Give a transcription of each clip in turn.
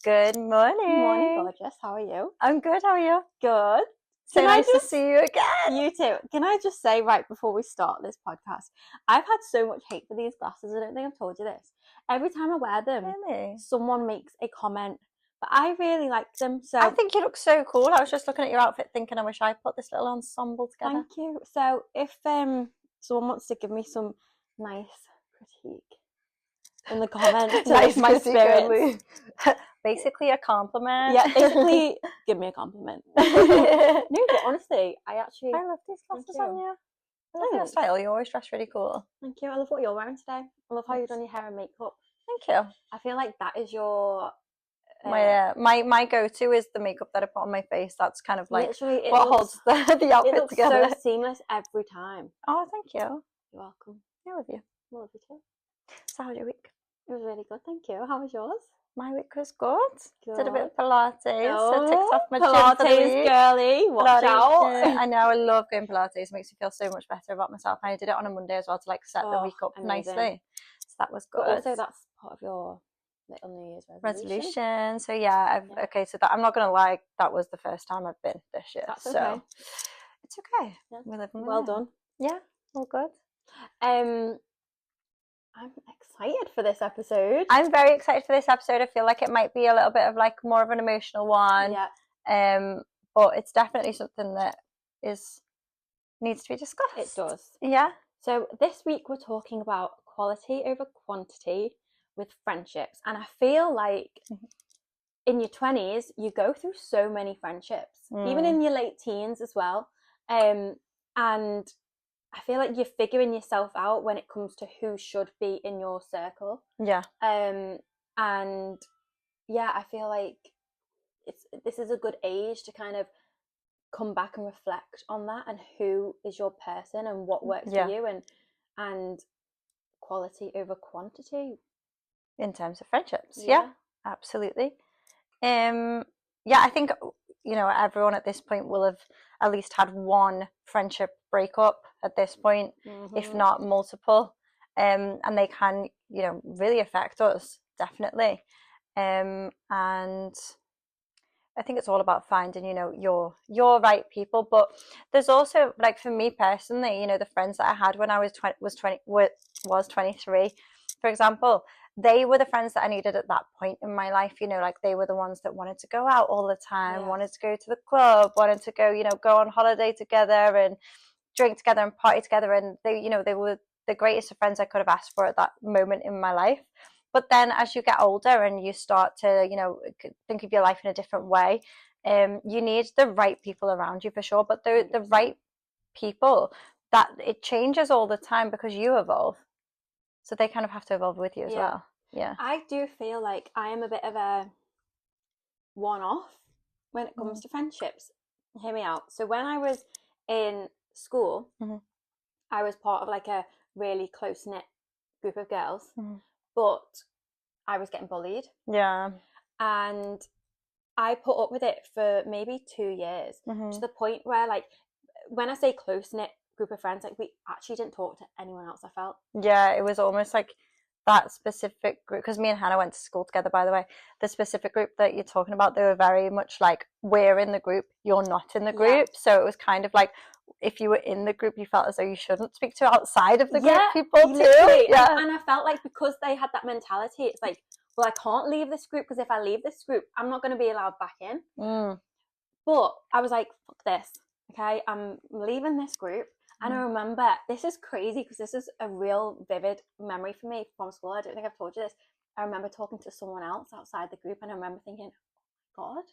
Good morning. Good morning, gorgeous. How are you? I'm good. How are you? Good. So nice to see you again. You too. Can I just say right before we start this podcast, I've had so much hate for these glasses. I don't think I've told you this. Every time I wear them, Really? someone makes a comment, but I really like them. So I think you look so cool. I was just looking at your outfit thinking, I wish I put this little ensemble together. Thank you. So if someone wants to give me some nice critique in the comments, Nice my critique spirits. Basically a compliment. Yeah, basically give me a compliment. No, but honestly, I love these glasses on you. I love your Thanks. style. You always dress really cool. Thank you. I love what you're wearing today. I love how you've done your hair and makeup. Thank you. I feel like that is your my go-to is the makeup that I put on my face. That's kind of like literally what holds the outfit it looks together. so seamless every time. Oh, thank you. You're welcome. I love you. I love you too. So how's your week? It was really good, thank you. How was yours? My week was good. Did a bit of Good. Pilates. Oh, so ticked off my gym for the Pilates week. girly, watch Pilates, out. I know, I love going Pilates. It makes me feel so much better about myself. And I did it on a Monday as well to like set the week up amazing. nicely. So that was good. But also that's part of your little New Year's resolution. So yeah, okay, so that I'm not gonna lie, that was the first time I've been this year. That's so okay. it's okay. Yeah. We're living Well done. Yeah, all good. I'm excited for this episode. I'm very excited for this episode. I feel like it might be a little bit of like more of an emotional one. Yeah. But it's definitely something that needs to be discussed. It does. Yeah. So this week we're talking about quality over quantity with friendships. And I feel like in your 20s, you go through so many friendships, even in your late teens as well. And I feel like you're figuring yourself out when it comes to who should be in your circle. Yeah. And yeah, I feel like this is a good age to kind of come back and reflect on that and who is your person and what works for you and quality over quantity in terms of friendships. Yeah, absolutely. Yeah, I think everyone at this point will have at least had one friendship breakup at this point, if not multiple, and they can really affect us, definitely. And I think it's all about finding your right people. But there's also, like, for me personally, the friends that I had when I was 23, for example, they were the friends that I needed at that point in my life. Like, they were the ones that wanted to go out all the time, wanted to go to the club, wanted to go go on holiday together and drink together and party together, and they were the greatest of friends I could have asked for at that moment in my life. But then as you get older and you start to think of your life in a different way, you need the right people around you, for sure. But the right people, that it changes all the time because you evolve, so they kind of have to evolve with you as well. Yeah, I do feel like I am a bit of a one-off when it comes to friendships. Hear me out. So when I was in school, I was part of like a really close-knit group of girls, but I was getting bullied. Yeah. And I put up with it for maybe 2 years, to the point where, like, when I say close-knit group of friends, like, we actually didn't talk to anyone else, I felt. Yeah, it was almost like that specific group, because me and Hannah went to school together, by the way. The specific group that you're talking about, they were very much like, we're in the group, you're not in the group. So it was kind of like, if you were in the group, you felt as though you shouldn't speak to outside of the group people too. Yeah. And I felt like, because they had that mentality, it's like, well, I can't leave this group, because if I leave this group, I'm not going to be allowed back in. But I was like, fuck this. Okay, I'm leaving this group. And I remember, this is crazy because this is a real vivid memory for me from school. I don't think I've told you this. I remember talking to someone else outside the group, and I remember thinking, oh God,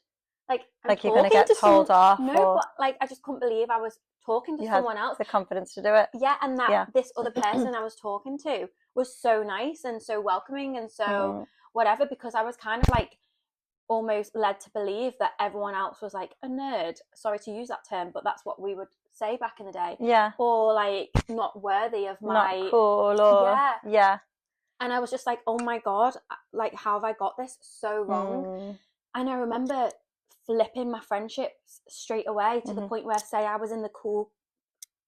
like you're gonna get told off. But like, I just couldn't believe I was talking to someone else. The confidence to do it. Yeah, and that this other person I was talking to was so nice and so welcoming and so whatever, because I was kind of like almost led to believe that everyone else was like a nerd. Sorry to use that term, but that's what we would say back in the day. Yeah. Or like not worthy of my, not cool, or yeah. And I was just like, oh my God, like, how have I got this so wrong? And I remember flipping my friendships straight away to the point where, say I was in the cool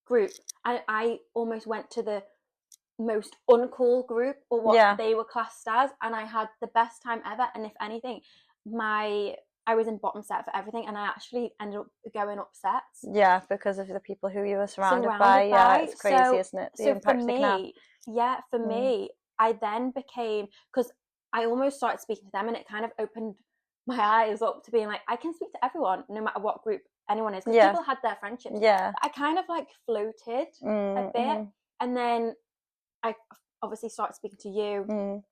group, I almost went to the most uncool group, or what they were classed as, and I had the best time ever. And if anything, I was in bottom set for everything, and I actually ended up going upset. Yeah, because of the people who you were surrounded by. Yeah, it's crazy, isn't it? The impact they can have. For me, I then became, because I almost started speaking to them, and it kind of opened my eyes up to being like, I can speak to everyone, no matter what group anyone is, because people had their friendships. Yeah. I kind of like floated a bit, and then I obviously started speaking to you,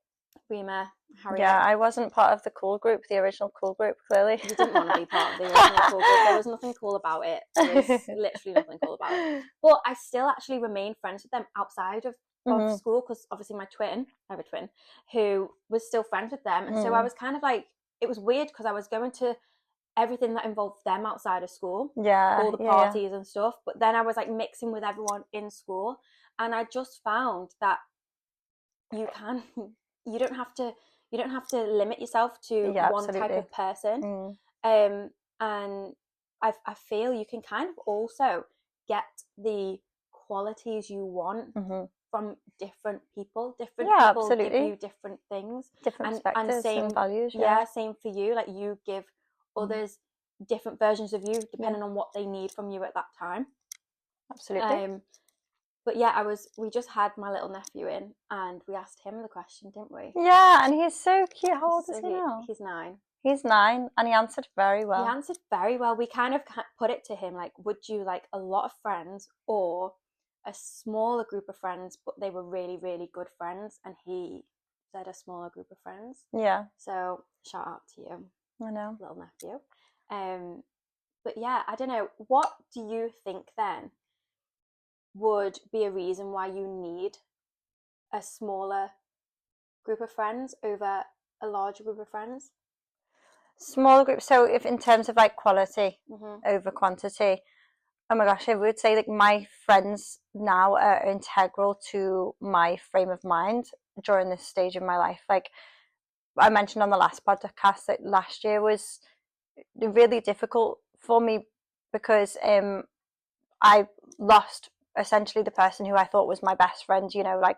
Rima, Harriet. Yeah, I wasn't part of the cool group, the original cool group, clearly. You didn't want to be part of the original cool group. There was nothing cool about it. There was literally nothing cool about it. But I still actually remained friends with them outside of school, because obviously I have a twin, who was still friends with them. And so I was kind of like, it was weird because I was going to everything that involved them outside of school. Yeah. All the parties and stuff. But then I was like mixing with everyone in school. And I just found that you don't have to limit yourself to one type of person. And I feel you can kind of also get the qualities you want from different people. Different people give you different things, different perspectives and values. Same for you. Like, you give others different versions of you depending on what they need from you at that time. Absolutely. But yeah, we just had my little nephew in, and we asked him the question, didn't we? Yeah, and he's so cute. How old is he now? He's 9. He's 9, and he answered very well. He answered very well. We kind of put it to him like, would you like a lot of friends or a smaller group of friends, but they were really, really good friends? And he said a smaller group of friends. Yeah. So shout out to you. I know. Little nephew. But yeah, I don't know. What do you think then would be a reason why you need a smaller group of friends over a larger group of friends? Smaller group. So if in terms of like quality over quantity, oh my gosh, I would say like my friends now are integral to my frame of mind during this stage of my life. Like I mentioned on the last podcast, that last year was really difficult for me because I lost essentially the person who I thought was my best friend. You know, like,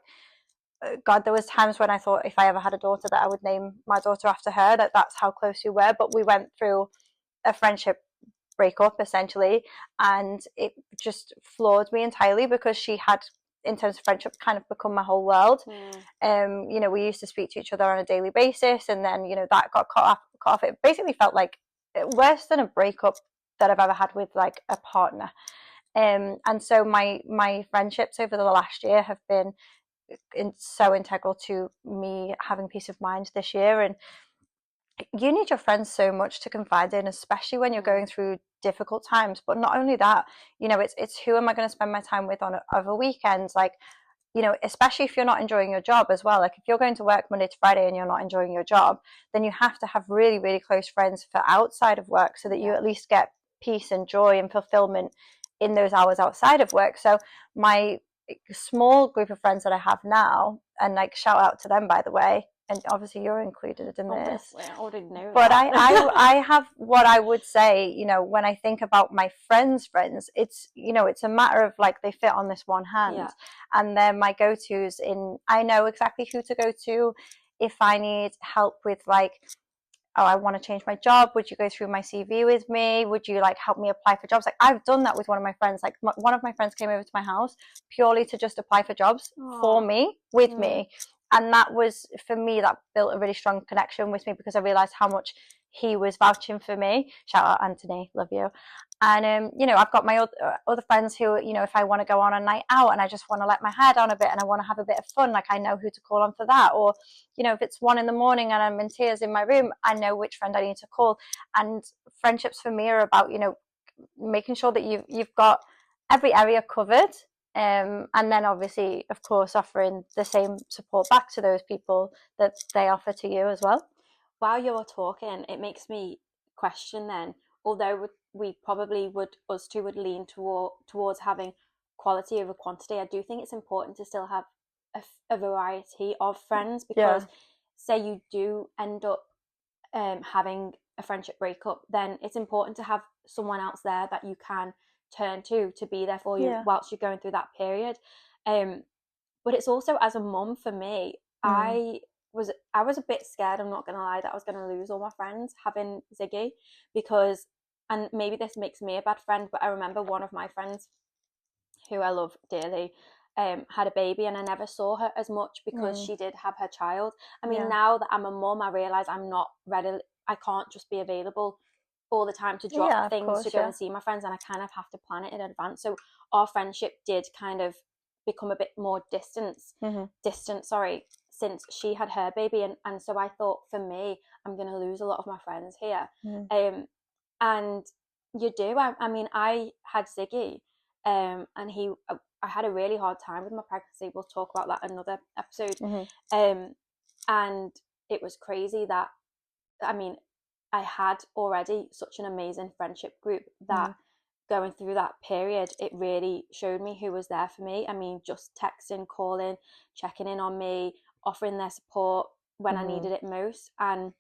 God, there was times when I thought if I ever had a daughter that I would name my daughter after her, that's how close we were. But we went through a friendship breakup essentially, and it just floored me entirely because she had, in terms of friendship, kind of become my whole world. You know, we used to speak to each other on a daily basis, and then, you know, that got cut off. It basically felt like worse than a breakup that I've ever had with like a partner. And so my friendships over the last year have been so integral to me having peace of mind this year. And you need your friends so much to confide in, especially when you're going through difficult times. But not only that, you know, it's who am I going to spend my time with on over weekends? Like, you know, especially if you're not enjoying your job as well. Like if you're going to work Monday to Friday and you're not enjoying your job, then you have to have really, really close friends for outside of work so that you at least get peace and joy and fulfillment in those hours outside of work. So my small group of friends that I have now, and like shout out to them, by the way, and obviously you're included in this. I already know but that. I have what I would say, you know, when I think about my friends, it's, you know, it's a matter of like they fit on this one hand, and they're my go-tos. I know exactly who to go to if I need help with like, oh, I want to change my job. Would you go through my CV with me? Would you like help me apply for jobs? Like I've done that with one of my friends. Like one of my friends came over to my house purely to just apply for jobs for me, with me. And that was, for me, that built a really strong connection with me because I realized how much he was vouching for me. Shout out Anthony, love you. And you know, I've got my other friends who, you know, if I want to go on a night out and I just want to let my hair down a bit and I want to have a bit of fun, like I know who to call on for that. Or, you know, if it's 1 a.m. and I'm in tears in my room, I know which friend I need to call. And friendships for me are about, you know, making sure that you've got every area covered. And then obviously, of course, offering the same support back to those people that they offer to you as well. While you're talking, it makes me question then, although we probably us two would lean towards having quality over quantity, I do think it's important to still have a variety of friends, because say you do end up having a friendship breakup, then it's important to have someone else there that you can turn to be there for you whilst you're going through that period. But it's also, as a mum, for me, I was a bit scared, I'm not gonna lie, that I was gonna lose all my friends having Ziggy, because, and maybe this makes me a bad friend, but I remember one of my friends who I love dearly had a baby, and I never saw her as much because she did have her child. I mean, now that I'm a mum, I realise I'm not ready. I can't just be available all the time to drop things to go and see my friends, and I kind of have to plan it in advance. So our friendship did kind of become a bit more distant, since she had her baby, and so I thought, for me, I'm going to lose a lot of my friends here. And you do. I mean, I had Ziggy, and I had a really hard time with my pregnancy. We'll talk about that another episode. And it was crazy that, I mean, I had already such an amazing friendship group that going through that period, it really showed me who was there for me. I mean, just texting, calling, checking in on me, offering their support when I needed it most. And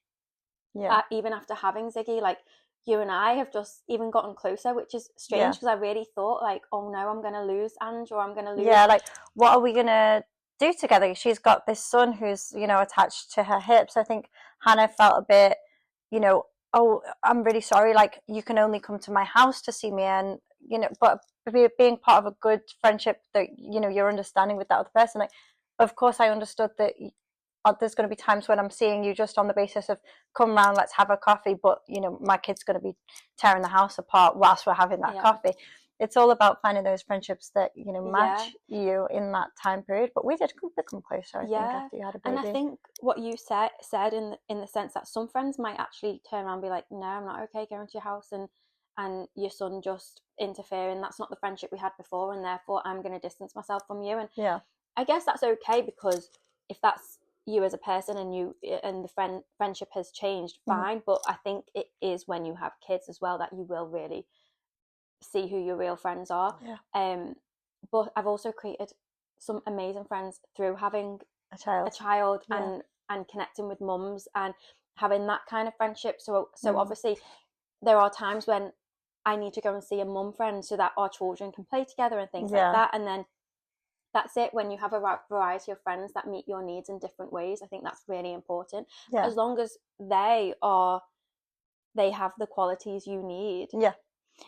even after having Ziggy, like, you and I have just even gotten closer, which is strange, because I really thought, like, oh no, I'm going to lose Ange, or I'm going to lose. Yeah, like, what are we going to do together? She's got this son who's, you know, attached to her hips. I think Hannah felt a bit, you know, oh, I'm really sorry, like, you can only come to my house to see me. And, you know, but being part of a good friendship that, you know, you're understanding with that other person, like, of course I understood that there's going to be times when I'm seeing you just on the basis of, come round, let's have a coffee, but, you know, my kid's going to be tearing the house apart whilst we're having that coffee. It's all about finding those friendships that, you know, match you in that time period. But we did become closer, I think, after you had a baby. And I think what you said in the sense that some friends might actually turn around and be like, no, I'm not okay going to your house and your son just interfering. That's not the friendship we had before, and therefore I'm going to distance myself from you. And I guess that's okay, because if that's you as a person and the friendship has changed, fine. But I think it is when you have kids as well that you will really see who your real friends are. But I've also created some amazing friends through having a child and connecting with mums and having that kind of friendship. So obviously there are times when I need to go and see a mum friend so that our children can play together and things like that. And then that's it. When you have a variety of friends that meet your needs in different ways, I think that's really important. As long as they have the qualities you need.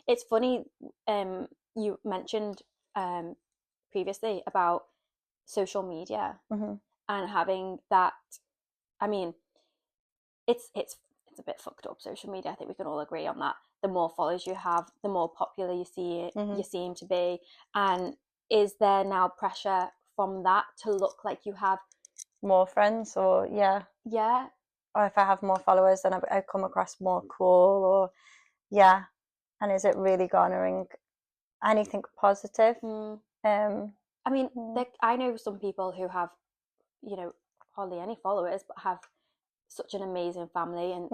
It's funny, you mentioned previously about social media and having that. I mean, it's a bit fucked up, social media. I think we can all agree on that. The more followers you have, the more popular you seem to be. And is there now pressure from that to look like you have more friends, or or if I have more followers, then I come across more cool, or and is it really garnering anything positive? I mean, I know some people who have, you know, hardly any followers, but have such an amazing family and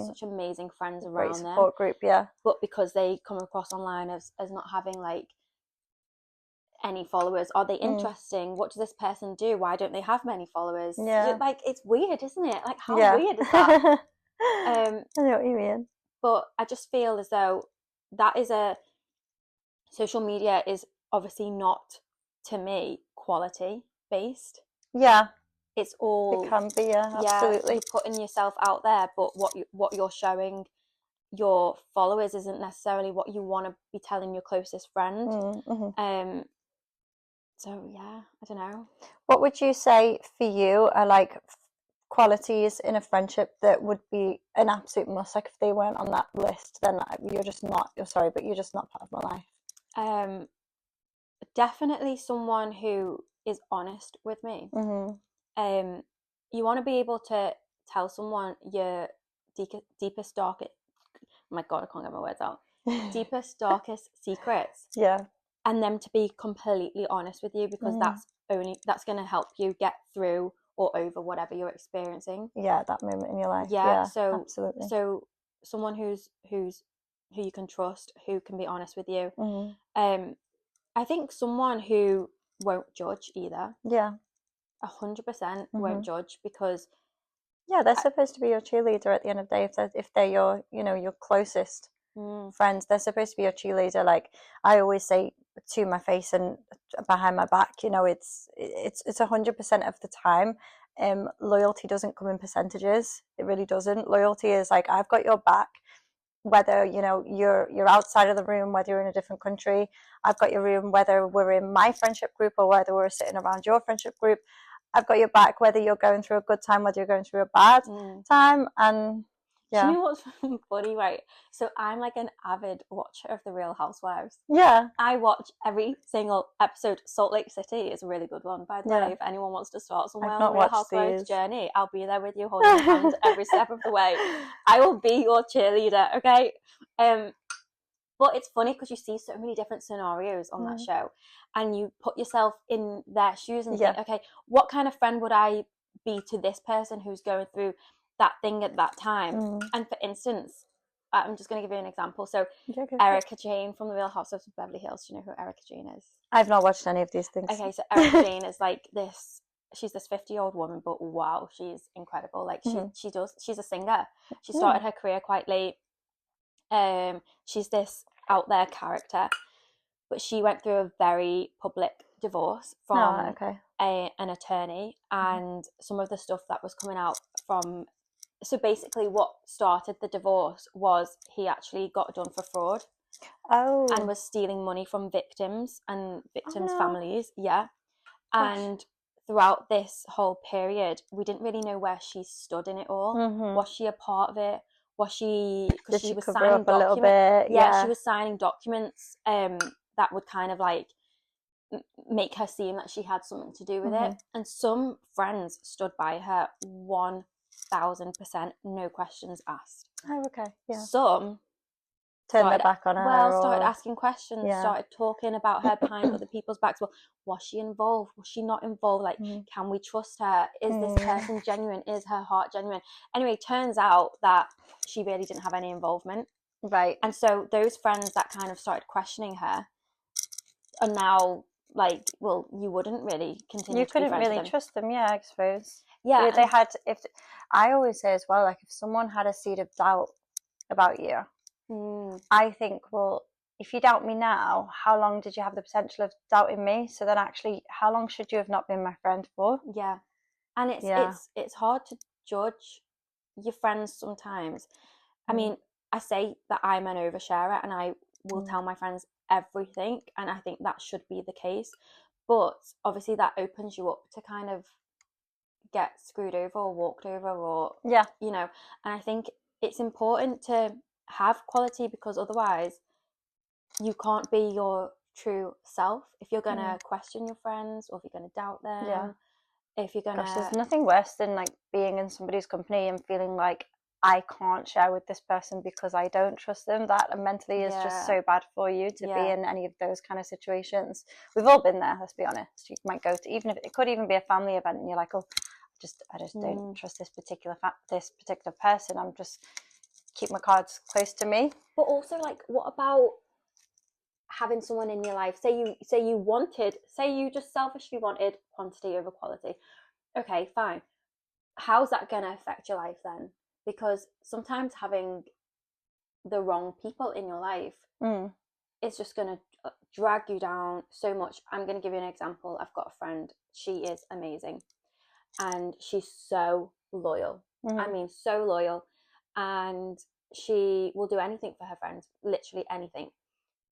such amazing friends around them. Support group, But because they come across online as not having like any followers, are they interesting? What does this person do? Why don't they have many followers? Like, it's weird, isn't it? Like, how weird is that? I know what you mean. But I just feel as though that is social media is obviously not, to me, quality based. It's all, it can be, absolutely. You're putting yourself out there, but what you're showing your followers isn't necessarily what you want to be telling your closest friend. So I don't know. What would you say for you are like qualities in a friendship that would be an absolute must? Like, if they weren't on that list, then you're just not part of my life. Definitely someone who is honest with me. You want to be able to tell someone your deepest, darkest, oh my God, I can't get my words out. Deepest, darkest secrets. And them to be completely honest with you, because that's going to help you get through or over whatever you're experiencing. That moment in your life. So absolutely. So someone who you can trust, who can be honest with you. I think someone who won't judge either. 100% won't judge, because they're supposed to be your cheerleader at the end of the day. If they're your, you know, your closest friends, they're supposed to be your cheerleader. Like I always say, to my face and behind my back, you know, it's 100% of the time. loyalty doesn't come in percentages. It really doesn't. Loyalty is like, I've got your back, whether you're outside of the room, whether you're in a different country. I've got your room, whether we're in my friendship group or whether we're sitting around your friendship group. I've got your back, whether you're going through a good time, whether you're going through a bad time. And yeah. Do you know what's funny, right? So I'm like an avid watcher of The Real Housewives. Yeah. I watch every single episode. Salt Lake City is a really good one, by the way. If anyone wants to start somewhere on the Real Housewives journey, I'll be there with you, holding your hand every step of the way. I will be your cheerleader, okay? But it's funny because you see so many different scenarios on that show, and you put yourself in their shoes and think, okay, what kind of friend would I be to this person who's going through that thing at that time? And for instance, I'm just going to give you an example. So Erica Jane from The Real Housewives of Beverly Hills. Do you know who Erica Jane is? I've not watched any of these things. Okay, so Erica Jane is like this. She's this 50-year-old woman, but wow, she's incredible. Like she's a singer. She started her career quite late. She's this out there character, but she went through a very public divorce from an attorney, and some of the stuff that was coming out from. So basically, what started the divorce was he actually got done for fraud. And was stealing money from victims and victims' families. Yeah. Gosh. And throughout this whole period, we didn't really know where she stood in it all. Was she a part of it? Was she, because she was signing documents a little bit? Yeah, she was signing documents that would kind of like make her seem that she had something to do with it. And some friends stood by her 1000%, no questions asked. Oh, okay. Yeah. Some turned their back on her. Well, started asking questions, started talking about her behind other people's backs. Well, was she involved? Was she not involved? Like, can we trust her? Is this person genuine? Is her heart genuine? Anyway, turns out that she really didn't have any involvement. Right. And so those friends that kind of started questioning her are now like, well, you wouldn't really continue. You couldn't really trust them, I suppose. Yeah. They had. I always say as well, like, if someone had a seed of doubt about you, I think, well, if you doubt me now, how long did you have the potential of doubting me? So then actually, how long should you have not been my friend for? Yeah. And it's hard to judge your friends sometimes. I mean, I say that I'm an oversharer and I will tell my friends everything, and I think that should be the case. But obviously that opens you up to kind of get screwed over or walked over or, you know, and I think it's important to have quality, because otherwise you can't be your true self if you're going to question your friends, or if you're going to doubt them, if you're going to... There's nothing worse than like being in somebody's company and feeling like I can't share with this person because I don't trust them. That mentally is just so bad for you to be in any of those kind of situations. We've all been there, let's be honest. You might go to, even if it could even be a family event, and you're like, oh, I just don't trust this particular person. I'm just keep my cards close to me. But also, like, what about having someone in your life? Say you just selfishly wanted quantity over quality. Okay, fine. How's that going to affect your life then? Because sometimes having the wrong people in your life is just going to drag you down so much. I'm going to give you an example. I've got a friend. She is amazing. And she's so loyal. I mean, so loyal. And she will do anything for her friends, literally anything,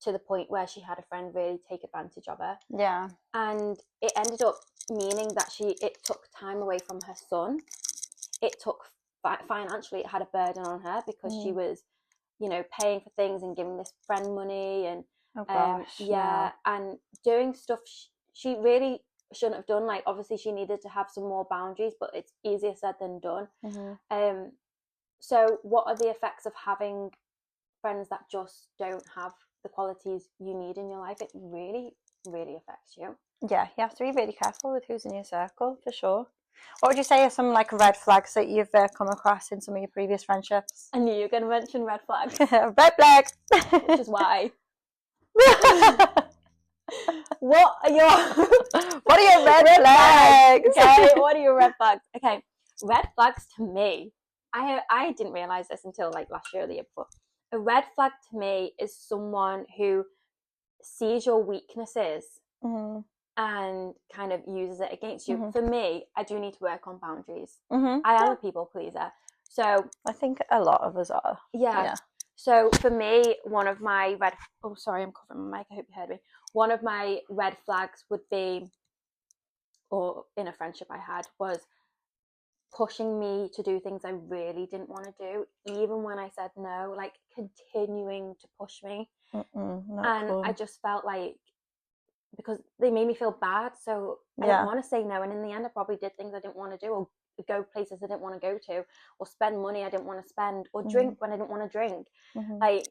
to the point where she had a friend really take advantage of her. Yeah. And it ended up meaning that it took time away from her son. It took financially, it had a burden on her, because she was, you know, paying for things and giving this friend money and and doing stuff she really shouldn't have done. Like, obviously she needed to have some more boundaries, but it's easier said than done. So what are the effects of having friends that just don't have the qualities you need in your life? It really, really affects you. Yeah, you have to be really careful with who's in your circle, for sure. What would you say are some like red flags that you've come across in some of your previous friendships? I knew you were going to mention red flags. Red flag! Which is why. What are your red flags? Okay, what are your red flags? Okay, red flags to me, I didn't realise this until like last year or the year before. A red flag to me is someone who sees your weaknesses and kind of uses it against you. For me, I do need to work on boundaries. I am a people pleaser. So I think a lot of us are. Yeah. So for me, one of my oh, sorry, I'm covering my mic. I hope you heard me. One of my red flags would be, or in a friendship I had, was pushing me to do things I really didn't want to do, even when I said no, like continuing to push me. And cool. I just felt like, because they made me feel bad, so I didn't want to say no. And in the end, I probably did things I didn't want to do, or go places I didn't want to go to, or spend money I didn't want to spend, or drink when I didn't want to drink. Like,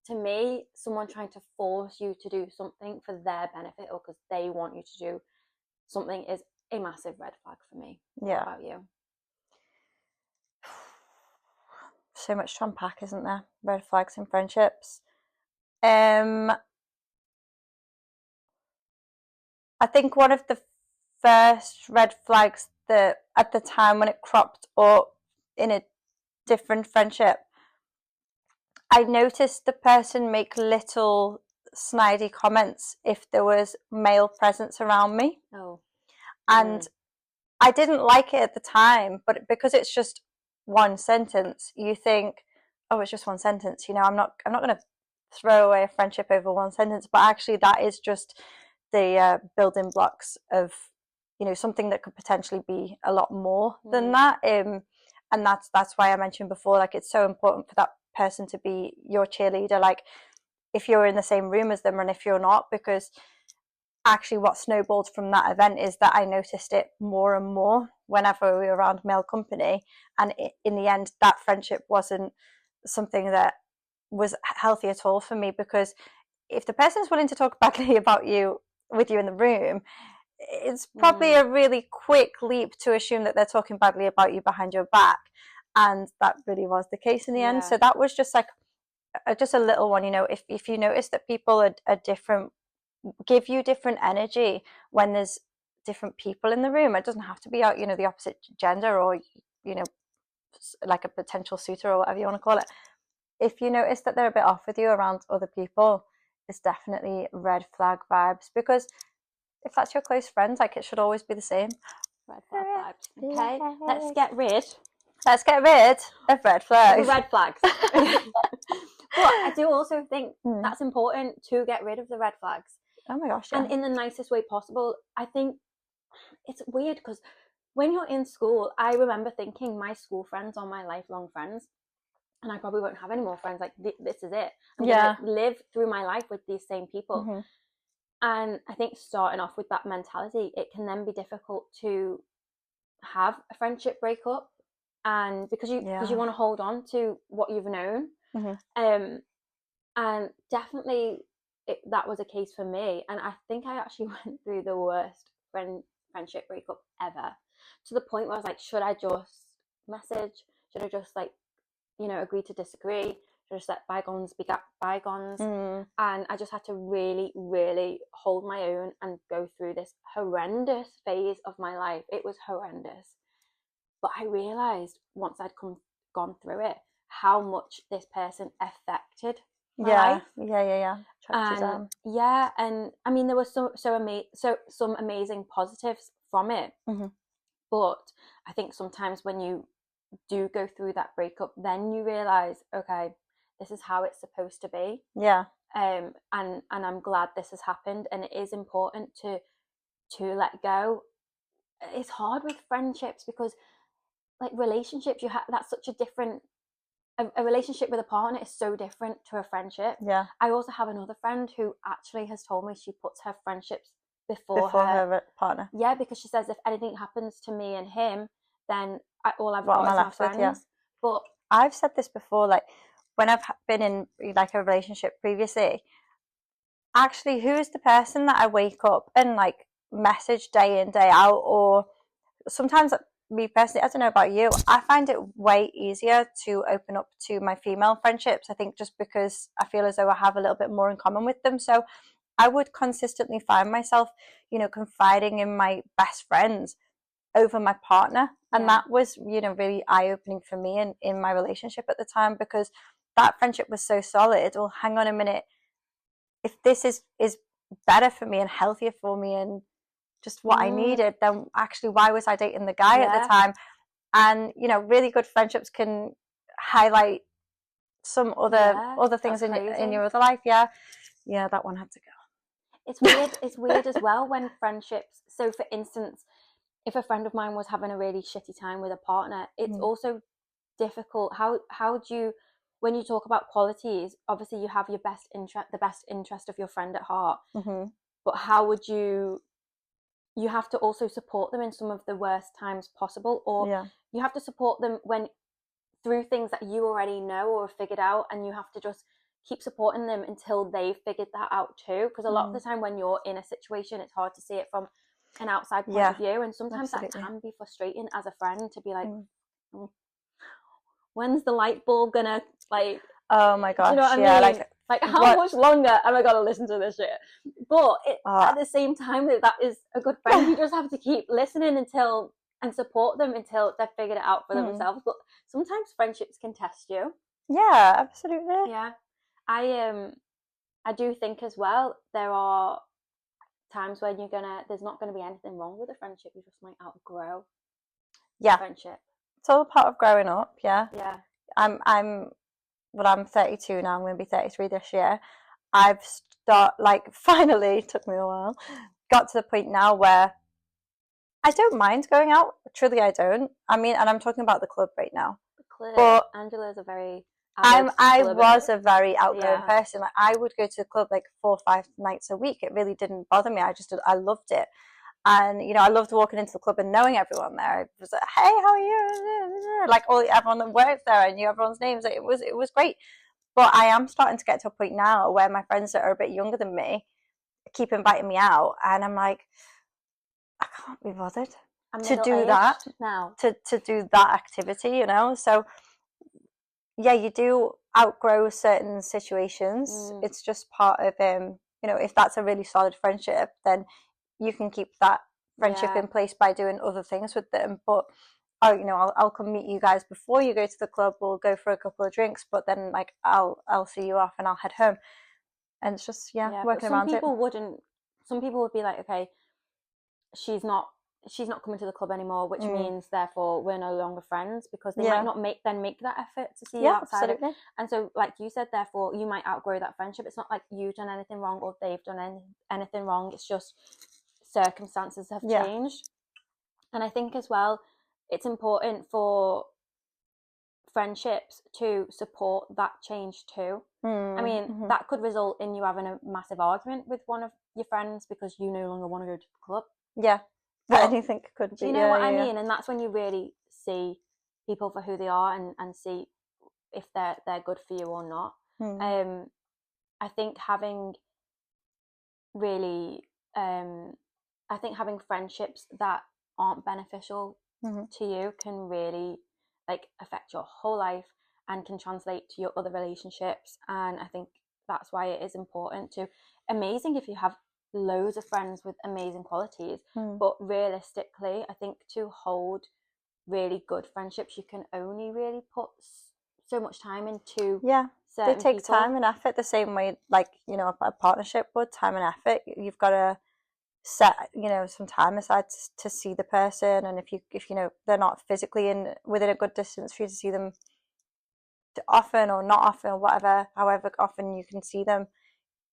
to me, someone trying to force you to do something for their benefit or because they want you to do something is a massive red flag for me. What about you? So much to unpack, isn't there? Red flags in friendships. I think one of the first red flags that at the time when it cropped up in a different friendship, I noticed the person make little snidey comments if there was male presence around me. And I didn't like it at the time, but because it's just one sentence, you think, oh, it's just one sentence, I'm not going to throw away a friendship over one sentence. But actually that is just the building blocks of something that could potentially be a lot more than that. And that's why I mentioned before, like, it's so important for that person to be your cheerleader, like if you're in the same room as them and if you're not, because actually what snowballed from that event is that I noticed it more and more whenever we were around male company, and in the end that friendship wasn't something that was healthy at all for me, because if the person's willing to talk badly about you with you in the room, it's probably a really quick leap to assume that they're talking badly about you behind your back, and that really was the case in the end. So that was just like just a little one, if you notice that people are different, give you different energy when there's different people in the room. It doesn't have to be out, the opposite gender, or like a potential suitor or whatever you want to call it. If you notice that they're a bit off with you around other people, it's definitely red flag vibes, because if that's your close friends, like, it should always be the same. Red flag vibes. Okay, let's get rid of red flags. Red flags. But I do also think that's important to get rid of the red flags. Oh my gosh, and in the nicest way possible. I think it's weird because when you're in school, I remember thinking my school friends are my lifelong friends, and I probably won't have any more friends. Like, this is it. I'm gonna live through my life with these same people. And I think starting off with that mentality, it can then be difficult to have a friendship breakup, and because you want to hold on to what you've known. And definitely that was a case for me, and I think I actually went through the worst friendship breakup ever, to the point where I was like, should I just message? Should I just, like, agree to disagree? Should I just let bygones be bygones? And I just had to really, really hold my own and go through this horrendous phase of my life. It was horrendous. But I realised once I'd gone through it, how much this person affected my life. And I mean, there was some amazing positives from it. But I think sometimes when you do go through that breakup, then you realise, okay, this is how it's supposed to be. And I'm glad this has happened, and it is important to let go. It's hard with friendships because, like, relationships, that's such a different. A relationship with a partner is so different to a friendship. I also have another friend who actually has told me she puts her friendships before her partner. Because she says, if anything happens to me and him, then all I've got is my friends. But I've said this before, like, when I've been in, like, a relationship previously, actually, who is the person that I wake up and, like, message day in, day out? Or sometimes, me personally, I don't know about you, I find it way easier to open up to my female friendships. I think just because I feel as though I have a little bit more in common with them. So I would consistently find myself, confiding in my best friends over my partner. And that was, really eye-opening for me in my relationship at the time, because that friendship was so solid. Well, hang on a minute. If this is better for me and healthier for me and just what I needed, then actually why was I dating the guy at the time? And you know, really good friendships can highlight some other things in your other life. Yeah, that one had to go. It's weird. It's weird as well when friendships. So, for instance, if a friend of mine was having a really shitty time with a partner, it's also difficult. How do you, when you talk about qualities, obviously you have your the best interest of your friend at heart, but how would you have to also support them in some of the worst times possible, or you have to support them through things that you already know or have figured out, and you have to just keep supporting them until they've figured that out too, because a lot of the time when you're in a situation, it's hard to see it from an outside point of view, and sometimes that can be frustrating as a friend to be like, when's the light bulb gonna, like, oh my gosh, you know what I mean? Like how much longer am I gonna listen to this shit? But at the same time, that is a good friend. You just have to keep listening and support them until they've figured it out for themselves. But sometimes friendships can test you. Yeah, absolutely. Yeah, I do think as well, there are times when there's not gonna be anything wrong with a friendship. You just might outgrow a friendship. It's all part of growing up. Yeah. I'm 32 now. I'm going to be 33 this year. I've finally, took me a while, got to the point now where I don't mind going out. Truly, I don't. I mean, and I'm talking about the club right now. The club. But Angela's a very I was a very outgoing person. Like, I would go to the club like 4 or 5 nights a week. It really didn't bother me. I loved it. And, you know, I loved walking into the club and knowing everyone there. It was like, hey, how are you? Like, everyone that works there, I knew everyone's names. Like, it was great. But I am starting to get to a point now where my friends that are a bit younger than me keep inviting me out. And I'm like, I can't be bothered to do that now. To do that activity, you know? So, yeah, you do outgrow certain situations. It's just part of, you know, if that's a really solid friendship, then you can keep that friendship in place by doing other things with them. But you know, I'll come meet you guys before you go to the club. We'll go for a couple of drinks, but then like I'll see you off and I'll head home. And it's just working around it. Some people would be like, okay, she's not coming to the club anymore, which means therefore we're no longer friends, because they might not make that effort to see you outside. Absolutely. And so, like you said, therefore you might outgrow that friendship. It's not like you've done anything wrong or they've done anything wrong. It's just circumstances have changed. And I think as well, it's important for friendships to support that change too. I mean, that could result in you having a massive argument with one of your friends because you no longer want to go to the club. Yeah. But anything could be. Do you know what I mean? And that's when you really see people for who they are and see if they're good for you or not. I think having friendships that aren't beneficial to you can really like affect your whole life and can translate to your other relationships. And I think that's why it is important amazing if you have loads of friends with amazing qualities, but realistically, I think to hold really good friendships, you can only really put so much time into they take time and effort the same way, like, you know, a partnership would. Time and effort. You've got to set, you know, some time aside to see the person, and if you know they're not physically within a good distance for you to see them often or not often or whatever, however often you can see them.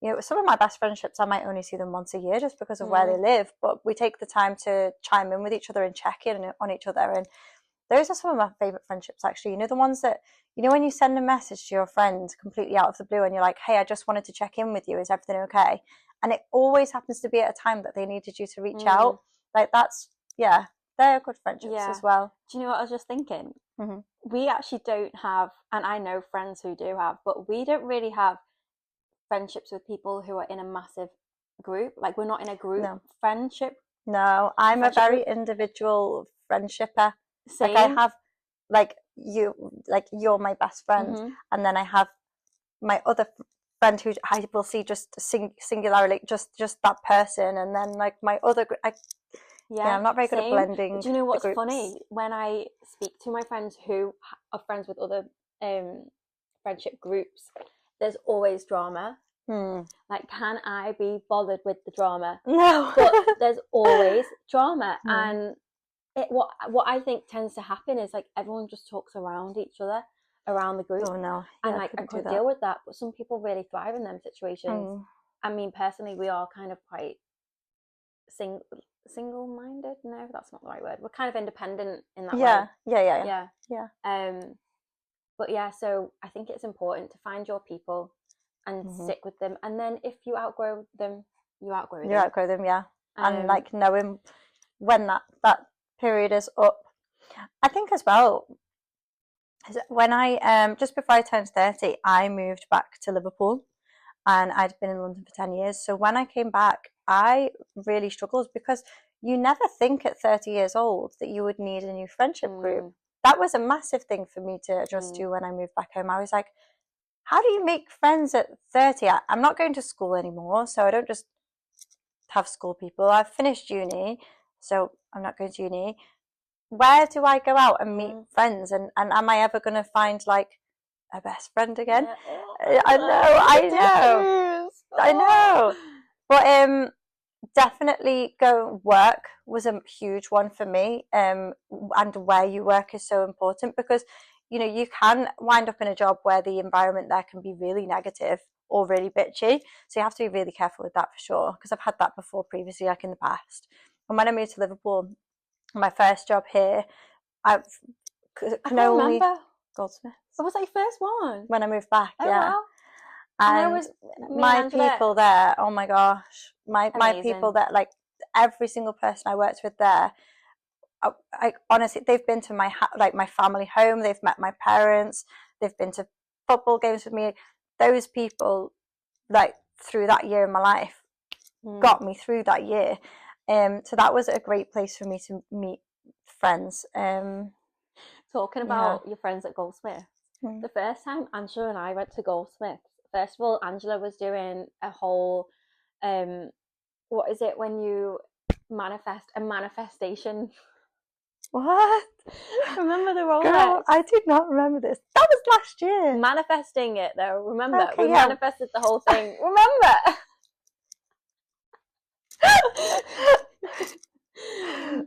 You know, some of my best friendships, I might only see them once a year just because of where they live, but we take the time to chime in with each other and check in on each other. And those are some of my favorite friendships, actually. You know, the ones that, you know, when you send a message to your friend completely out of the blue and you're like, hey, I just wanted to check in with you. Is everything okay? And it always happens to be at a time that they needed you to reach out. Like, they're good friendships as well. Do you know what I was just thinking? We actually don't have, and I know friends who do have, but we don't really have friendships with people who are in a massive group. Like, we're not in a group friendship. No, I'm a very individual friendshipper. Same. Like, I have you're my best friend, and then I have my other friend who I will see just singularly, just that person, and then like my other I'm not very good at blending. Do you know what's funny? When I speak to my friends who are friends with other friendship groups, there's always drama. Like, can I be bothered with the drama? No. But there's always drama. And what I think tends to happen is, like, everyone just talks around each other, around the group. Oh no. And like, I couldn't deal with that. But some people really thrive in them situations. I mean, personally, we are kind of quite single-minded. No, that's not the right word. We're kind of independent in that way. Yeah. But yeah, so I think it's important to find your people and stick with them. And then if you outgrow them, you outgrow them. Yeah. And like knowing when that period is up. I think as well, when I just before I turned 30, I moved back to Liverpool, and I'd been in London for 10 years. So when I came back, I really struggled, because you never think at 30 years old that you would need a new friendship group. That was a massive thing for me to adjust to when I moved back home. I was like, how do you make friends at 30? I'm not going to school anymore, so I don't just have school people. I've finished uni, so I'm not going to uni. Where do I go out and meet friends? And am I ever going to find like a best friend again? Yeah. I know. But definitely go work was a huge one for me. And where you work is so important, because you know, you can wind up in a job where the environment there can be really negative or really bitchy. So you have to be really careful with that for sure, because I've had that before previously, like in the past. And when I moved to Liverpool, my first job here, I can only remember Goldsmiths. What was that your first one? When I moved back, Wow. And my people there, oh my gosh, my people there, like every single person I worked with there, I honestly, they've been to my family home, they've met my parents, they've been to football games with me. Those people, like through that year in my life, got me through that year. So that was a great place for me to meet friends. Talking about your friends at Goldsmiths, the first time Angela and I went to Goldsmiths, first of all, Angela was doing a whole, what is it when you manifest a manifestation? What? Remember the Rolex? Girl, I did not remember this. That was last year. Manifesting it though, remember? Okay, we manifested the whole thing. Remember?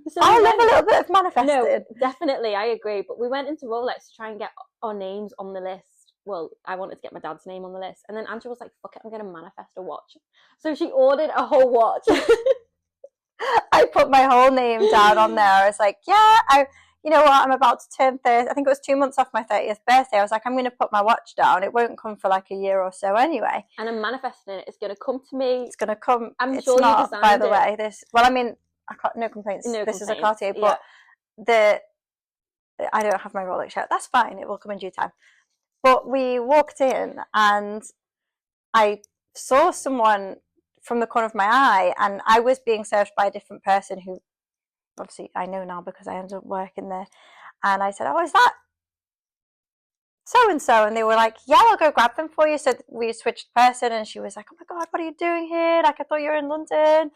So I love a little bit of manifesting. No, definitely, I agree. But we went into Rolex to try and get our names on the list. Well, I wanted to get my dad's name on the list. And then Angela was like, fuck it, I'm going to manifest a watch. So she ordered a whole watch. I put my whole name down on there. I was like, yeah, you know what, I'm about to turn 30. I think it was 2 months off my 30th birthday. I was like, I'm going to put my watch down. It won't come for like a year or so anyway. And I'm manifesting it. It's going to come to me. It's going to come. I'm sure you designed it. By the way, I mean, no complaints. This is a Cartier, but I don't have my Rolex yet. That's fine. It will come in due time. But we walked in and I saw someone from the corner of my eye, and I was being served by a different person who obviously I know now because I ended up working there. And I said, oh, is that so-and-so? And they were like, yeah, I'll go grab them for you. So we switched person, and she was like, oh my God, what are you doing here? Like, I thought you were in London.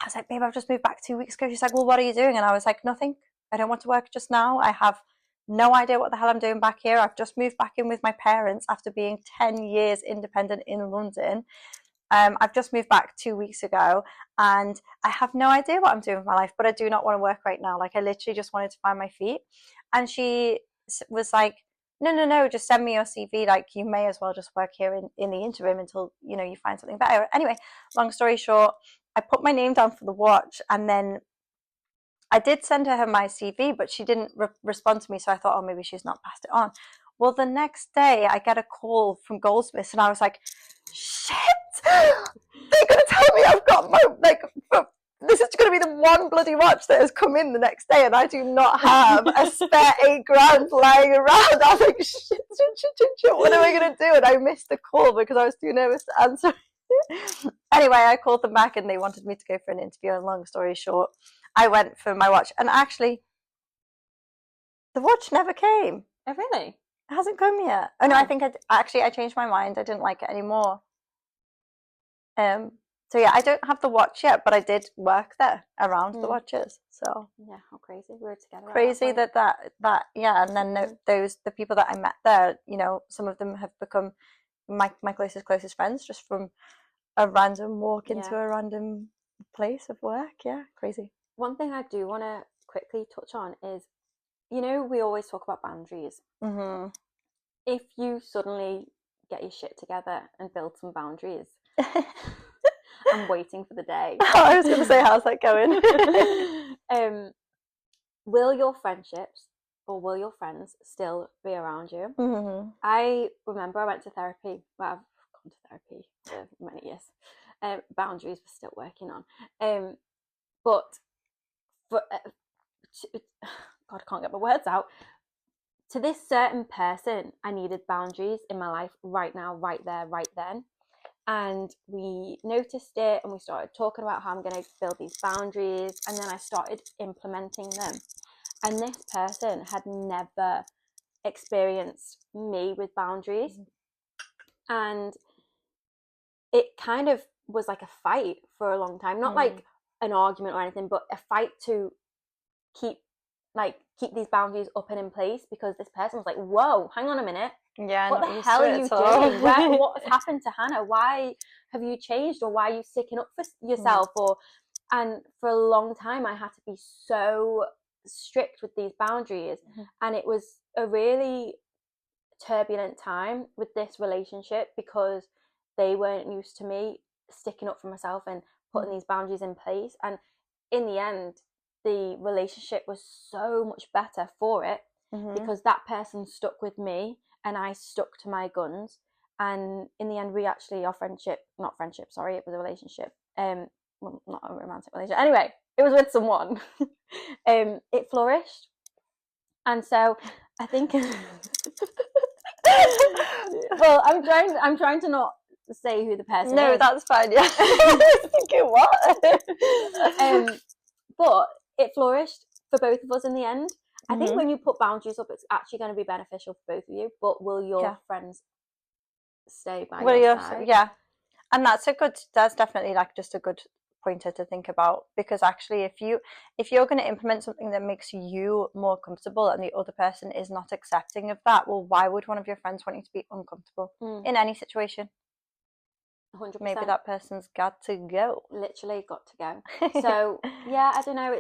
I was like, babe, I've just moved back 2 weeks ago. She's like, well, what are you doing? And I was like, nothing. I don't want to work just now. I have no idea what the hell I'm doing back here. I've just moved back in with my parents after being 10 years independent in London. I've just moved back 2 weeks ago, and I have no idea what I'm doing with my life, but I do not want to work right now. Like, I literally just wanted to find my feet. And she was like, no, just send me your CV. Like, you may as well just work here in the interim until, you know, you find something better. Anyway, long story short, I put my name down for the watch, and then I did send her my CV, but she didn't respond to me. So I thought, oh, maybe she's not passed it on. Well, the next day I get a call from Goldsmiths, and I was like, shit, they're going to tell me I've got my, like, this is going to be the one bloody watch that has come in the next day, and I do not have a spare £8,000 lying around. I was like, shit, what am I going to do? And I missed the call because I was too nervous to answer. Anyway, I called them back, and they wanted me to go for an interview, and long story short, I went for my watch, and actually the watch never came. Oh, really? It hasn't come yet. Oh no, I think I changed my mind. I didn't like it anymore. So yeah, I don't have the watch yet, but I did work there around the watches. So yeah, how crazy we were together. Crazy that yeah, and then the people that I met there, you know, some of them have become my closest friends just from a random walk into Yeah. a random place of work. Yeah, crazy. One thing I do want to quickly touch on is, you know, we always talk about boundaries. Mm-hmm. If you suddenly get your shit together and build some boundaries, I'm waiting for the day. I was going to say, how's that going? Will your friendships or will your friends still be around you? Mm-hmm. I remember I went to therapy. Well, I've gone to therapy for many years. Boundaries we're still working on. But for, God, I can't get my words out. To this certain person, I needed boundaries in my life right now, right there, right then. And we noticed it and we started talking about how I'm going to build these boundaries. And then I started implementing them. And this person had never experienced me with boundaries. And it kind of was like a fight for a long time. Not like an argument or anything, but a fight to keep these boundaries up and in place, because this person was like, whoa, hang on a minute. Yeah, what the hell are you doing? What's happened to Hannah? Why have you changed? Or why are you sticking up for yourself? And for a long time I had to be so strict with these boundaries. And it was a really turbulent time with this relationship, because they weren't used to me sticking up for myself and putting these boundaries in place. And in the end, the relationship was so much better for it, because that person stuck with me and I stuck to my guns. And in the end, we actually, our friendship, not friendship, sorry, it was a relationship. Well, not a romantic relationship. Anyway, it was with someone. It flourished. And so I think, well, I'm trying to not say who the person is. No, that's fine. Yeah. Thinking what? But it flourished for both of us in the end. I think when you put boundaries up, it's actually going to be beneficial for both of you. But will your friends stay by your side? Yeah, and that's definitely like just a good pointer to think about, because actually if you're going to implement something that makes you more comfortable and the other person is not accepting of that, well, why would one of your friends want you to be uncomfortable in any situation? 100%. Maybe that person's got to go. Literally got to go. So yeah, I don't know,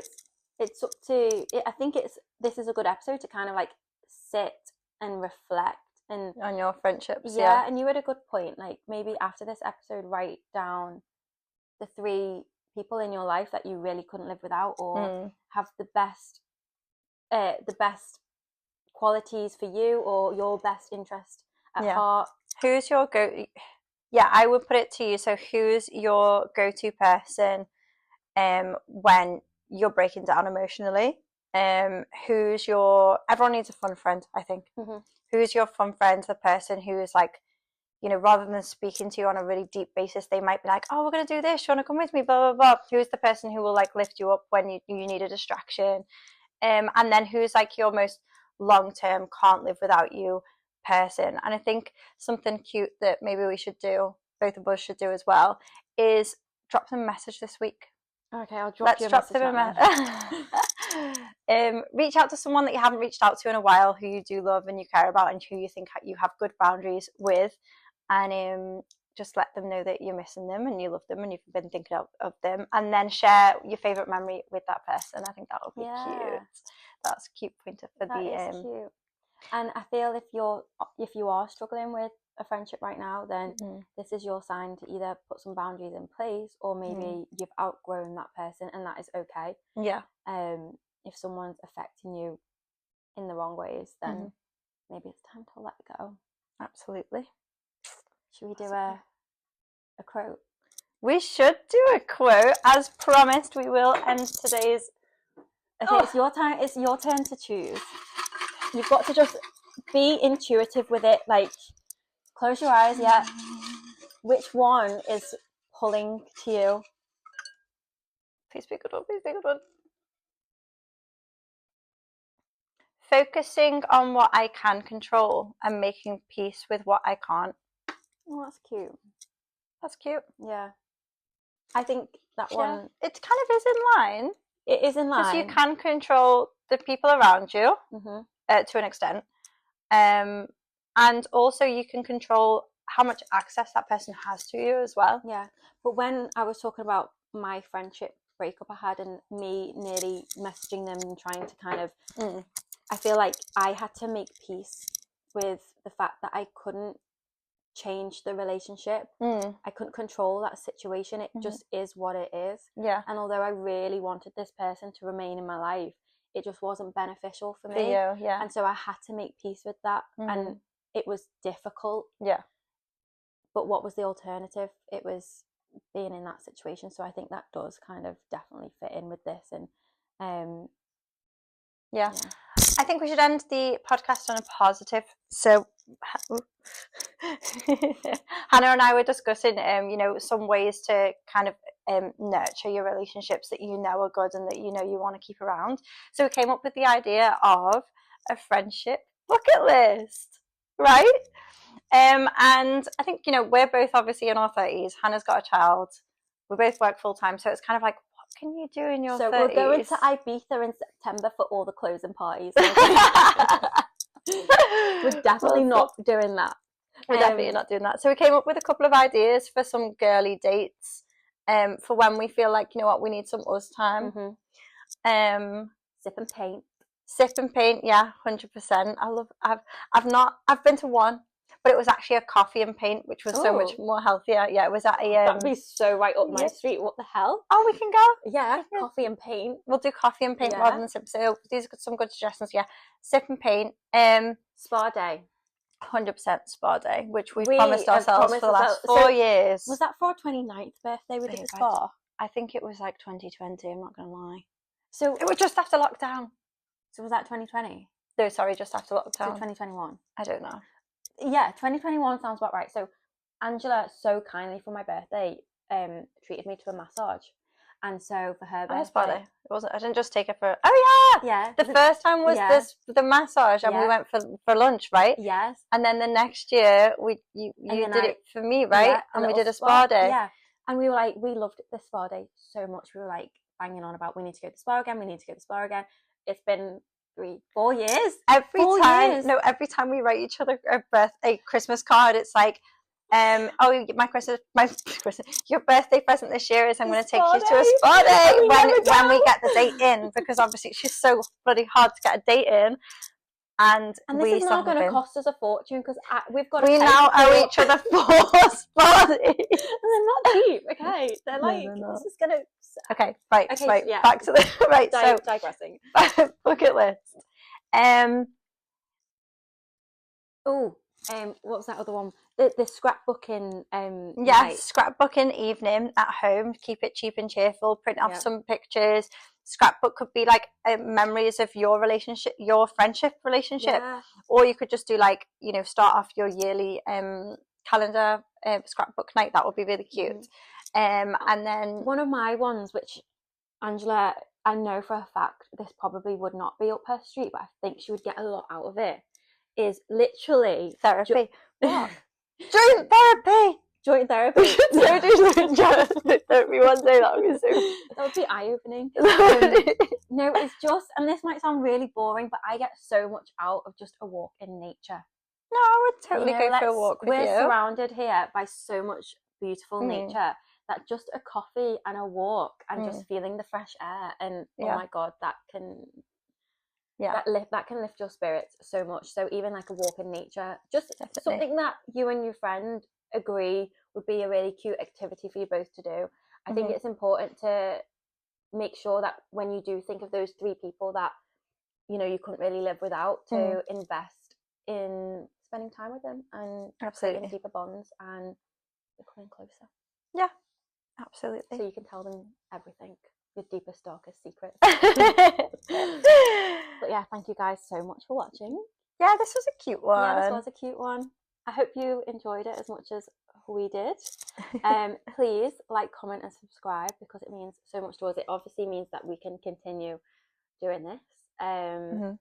it's up to I think this is a good episode to kind of like sit and reflect and on your friendships. Yeah, and you had a good point, like maybe after this episode write down the 3 people in your life that you really couldn't live without, or have the best qualities for you, or your best interest at heart. Who's your go? Yeah, I would put it to you. So who's your go-to person when you're breaking down emotionally? Who's everyone needs a fun friend, I think. Who's your fun friend? The person who is like, you know, rather than speaking to you on a really deep basis, they might be like, oh, we're going to do this. You want to come with me? Blah, blah, blah. Who's the person who will like lift you up when you need a distraction? And then who's like your most long-term, can't live without you person? And I think something cute that maybe we should do, both of us should do as well, is drop them a message this week. Okay, I'll drop you a message. Reach out to someone that you haven't reached out to in a while, who you do love and you care about, and who you think you have good boundaries with, and just let them know that you're missing them and you love them and you've been thinking of them, and then share your favorite memory with that person. I think that would be cute. That's a cute pointer for that is cute. And I feel if you are struggling with a friendship right now, then this is your sign to either put some boundaries in place, or maybe you've outgrown that person, and that is okay. Yeah. If someone's affecting you in the wrong ways, then maybe it's time to let go. Absolutely. Should we do a quote? We should do a quote. As promised, we will end today's... Okay, it's your time. It's your turn to choose. You've got to just be intuitive with it. Like, close your eyes. Yeah. Which one is pulling to you? Please be a good one. Please be a good one. Focusing on what I can control and making peace with what I can't. Oh, that's cute. That's cute. Yeah. I think that one... It kind of is in line. It is in line. Because you can control the people around you to an extent. And also you can control how much access that person has to you as well. Yeah. But when I was talking about my friendship breakup I had and me nearly messaging them and trying to kind of, I feel like I had to make peace with the fact that I couldn't change the relationship. I couldn't control that situation. It just is what it is. Yeah. And although I really wanted this person to remain in my life, it just wasn't beneficial for me. For you, yeah. And so I had to make peace with that. And it was difficult. Yeah. But what was the alternative? It was being in that situation. So I think that does kind of definitely fit in with this. And yeah. I think we should end the podcast on a positive. So Hannah and I were discussing, you know, some ways to kind of nurture your relationships that you know are good and that you know you want to keep around. So we came up with the idea of a friendship bucket list, right? And I think, you know, we're both obviously in our 30s. Hannah's got a child. We both work full time, so it's kind of like, what can you do in your 30s? So we're going to Ibiza in September for all the closing parties. We're definitely not doing that. We're definitely not doing that. So we came up with a couple of ideas for some girly dates, for when we feel like, you know what, we need some us time. Sip and paint. Sip and paint, yeah, 100%. I've been to one, but it was actually a coffee and paint, which was so much more healthier. Yeah, it was at a that'd be so right up my street. What the hell? Oh, we can go. Yeah, coffee and paint. We'll do coffee and paint rather than sip. So these are some good suggestions. Yeah, sip and paint. Spa day. 100% spa day, which we promised ourselves for the last 4 years. Was that for our 29th birthday we did the spa? I think it was like 2020, I'm not going to lie. So it was just after lockdown. So was that 2020? No, sorry, just after lockdown. So 2021? I don't know. Yeah, 2021 sounds about right. So Angela so kindly for my birthday treated me to a massage. And so for her birthday, it wasn't. I didn't just take her for. Oh yeah. The first time was the massage, and we went for lunch, right? Yes. And then the next year you did it for me, right? Yeah, and we did a spa day. Yeah. And we were like, we loved the spa day so much. We were like banging on about we need to go to the spa again. We need to go to the spa again. It's been 3-4 years. Every time we write each other a Christmas card, it's like. Your birthday present this year is I'm going to take you to a spa day when we get the date in, because obviously it's just so bloody hard to get a date in, and this is not going to cost us a fortune because we now owe each other 4 spa days. They're not cheap. Okay, they're like this is going to. Okay, right. Yeah. Back to the right. So digressing. Bucket list. What was that other one? The scrapbooking. Scrapbooking evening at home. Keep it cheap and cheerful. Print off some pictures. Scrapbook could be like memories of your relationship, your friendship relationship, or you could just do like, you know, start off your yearly calendar scrapbook night. That would be really cute. And then one of my ones, which Angela, I know for a fact this probably would not be up her street, but I think she would get a lot out of it. Is literally therapy. What? Joint therapy. Joint therapy. Joint therapy one day. That would be eye-opening. No, it's just, and this might sound really boring, but I get so much out of just a walk in nature. No, I would totally go for a walk with you. We're surrounded here by so much beautiful nature that just a coffee and a walk and just feeling the fresh air and oh my god, that can can lift your spirits so much. So even like a walk in nature, just something that you and your friend agree would be a really cute activity for you both to do. I think it's important to make sure that when you do think of those 3 people that, you know, you couldn't really live without, to invest in spending time with them and creating deeper bonds and becoming closer. Yeah, absolutely. So you can tell them everything. Your deepest, darkest secrets. But yeah, thank you guys so much for watching. Yeah, this was a cute one. Yeah, this was a cute one. I hope you enjoyed it as much as we did. Please like, comment and subscribe because it means so much to us. It obviously means that we can continue doing this, and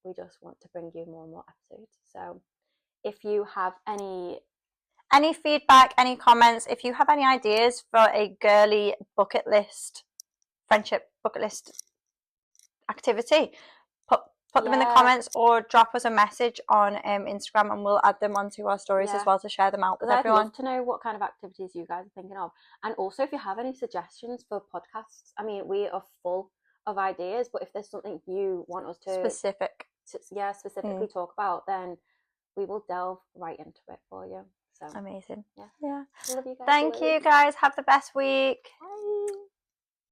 we just want to bring you more and more episodes. So if you have any feedback, any comments, if you have any ideas for a girly bucket list, friendship bucket list activity, put them in the comments or drop us a message on Instagram, and we'll add them onto our stories as well to share them out with everyone. I'd love to know what kind of activities you guys are thinking of, and also if you have any suggestions for podcasts. I mean, we are full of ideas, but if there's something you want us to specifically talk about, then we will delve right into it for you. So amazing. Yeah. Love you guys. Thank you guys. Have the best week. Bye.